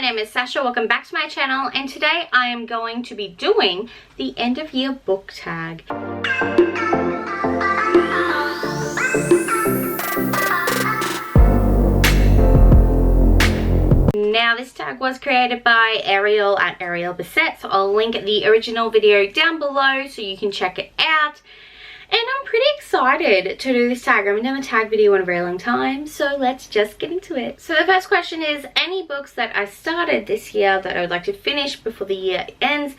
name is Sasha. Welcome back to my channel, and today I am going to be doing the end of year book tag. Now this tag was created by Ariel at Ariel Bissett, so I'll link the original video down below so you can check it out. And I'm pretty excited to do this tag. I haven't done a tag video in a very long time, so let's just get into it. So the first question is, any books that I started this year that I would like to finish before the year ends?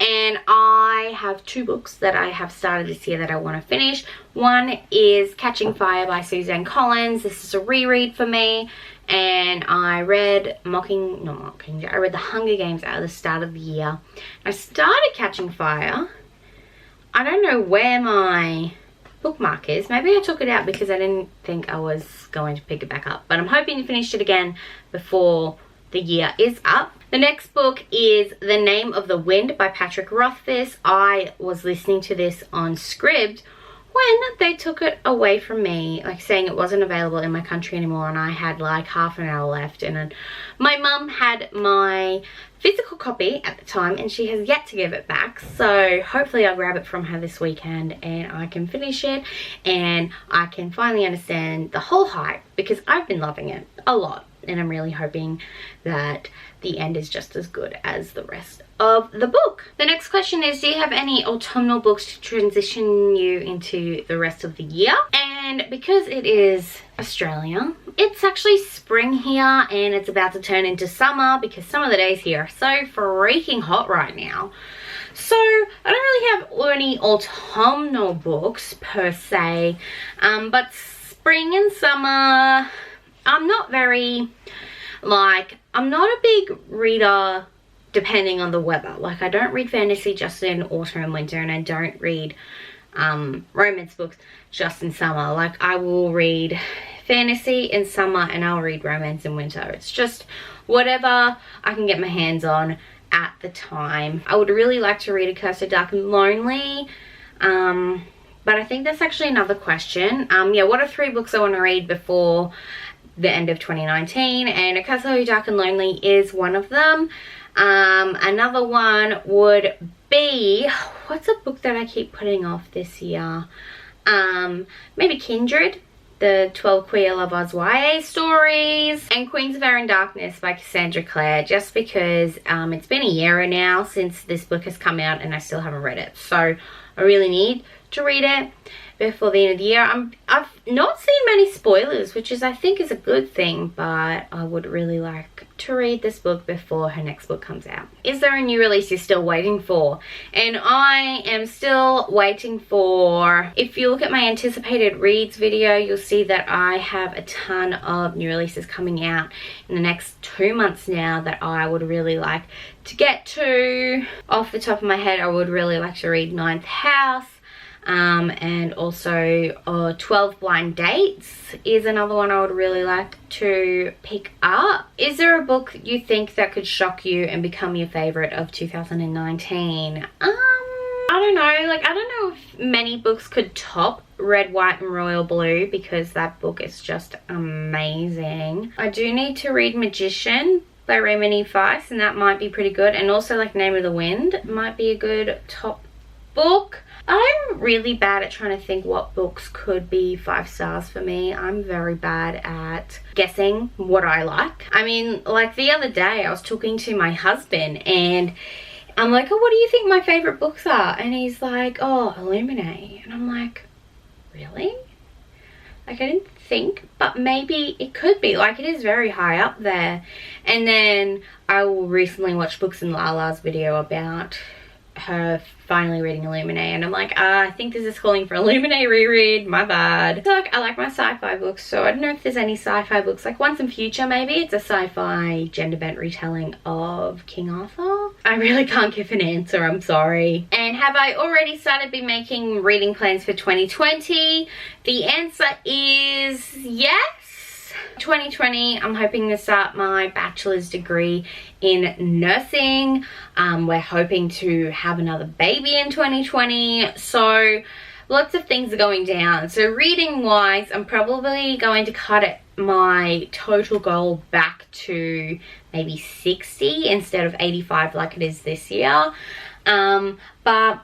And I have two books that I have started this year that I want to finish. One is Catching Fire by Suzanne Collins. This is a reread for me. And I read I read The Hunger Games at the start of the year. I started Catching Fire. I don't know where my bookmark is. Maybe I took it out because I didn't think I was going to pick it back up. But I'm hoping to finish it again before the year is up. The next book is The Name of the Wind by Patrick Rothfuss. I was listening to this on Scribd when they took it away from me, like saying it wasn't available in my country anymore, and I had like half an hour left, and my mum had my physical copy at the time and she has yet to give it back, so hopefully I'll grab it from her this weekend and I can finish it and I can finally understand the whole hype, because I've been loving it a lot and I'm really hoping that the end is just as good as the rest of the book. The next question is, do you have any autumnal books to transition you into the rest of the year? And because it is Australia, it's actually spring here and it's about to turn into summer, because some of the days here are so freaking hot right now. So I don't really have any autumnal books per se, but spring and summer, I'm not a big reader depending on the weather. Like, I don't read fantasy just in autumn and winter, and I don't read romance books just in summer. Like, I will read fantasy in summer and I'll read romance in winter. It's just whatever I can get my hands on at the time. I would really like to read A Curse of Dark and Lonely, but I think that's actually another question. Yeah, what are 3 books I want to read before the end of 2019? And A Curse of Dark and Lonely is one of them. Another one would be, what's a book that I keep putting off this year? Maybe Kindred, the 12 Queer Lovers YA stories, and Queens of Air and Darkness by Cassandra Clare, just because it's been a year now since this book has come out and I still haven't read it, so I really need to read it before the end of the year. I've not seen many spoilers, which I think is a good thing, but I would really like to read this book before her next book comes out. Is there a new release you're still waiting for? And I am still waiting for, if you look at my anticipated reads video, you'll see that I have a ton of new releases coming out in the next 2 months now that I would really like to get to. Off the top of my head, I would really like to read Ninth House. And also 12 Blind Dates is another one I would really like to pick up. Is there a book you think that could shock you and become your favorite of 2019? I don't know. Like, I don't know if many books could top Red, White and Royal Blue, because that book is just amazing. I do need to read Magician by Raymond E. Feist, and that might be pretty good. And also, like, Name of the Wind might be a good top book. I'm really bad at trying to think what books could be 5 stars for me. I'm very bad at guessing what I like. I mean, like the other day I was talking to my husband and I'm like, oh, what do you think my favorite books are? And he's like, oh, Illuminate. And I'm like, really? Like, I didn't think, but maybe it could be. Like, it is very high up there. And then I recently watched Books and Lala's video about her finally reading Illuminate, and I'm like, I think this is calling for Illuminate reread, my bad. So, like, I like my sci-fi books, so I don't know if there's any sci-fi books, like Once and Future maybe. It's a sci-fi gender bent retelling of King Arthur. I really can't give an answer, I'm sorry. And have I already started making reading plans for 2020? The answer is yes. 2020, I'm hoping to start my bachelor's degree in nursing. We're hoping to have another baby in 2020, so lots of things are going down. So reading wise, I'm probably going to cut it my total goal back to maybe 60 instead of 85 like it is this year. But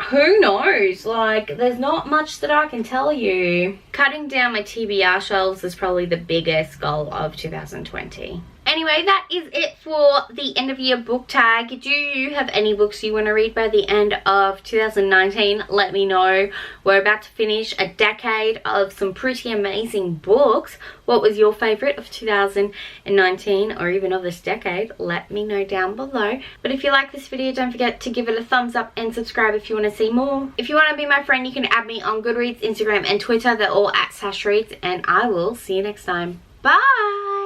who knows, like there's not much that I can tell you. Cutting down my TBR shelves is probably the biggest goal of 2020. Anyway, that is it for the end of year book tag. Do you have any books you want to read by the end of 2019? Let me know. We're about to finish a decade of some pretty amazing books. What was your favorite of 2019 or even of this decade? Let me know down below. But if you like this video, don't forget to give it a thumbs up and subscribe if you want to see more. If you want to be my friend, you can add me on Goodreads, Instagram and Twitter. They're all at sashreads, and I will see you next time. Bye!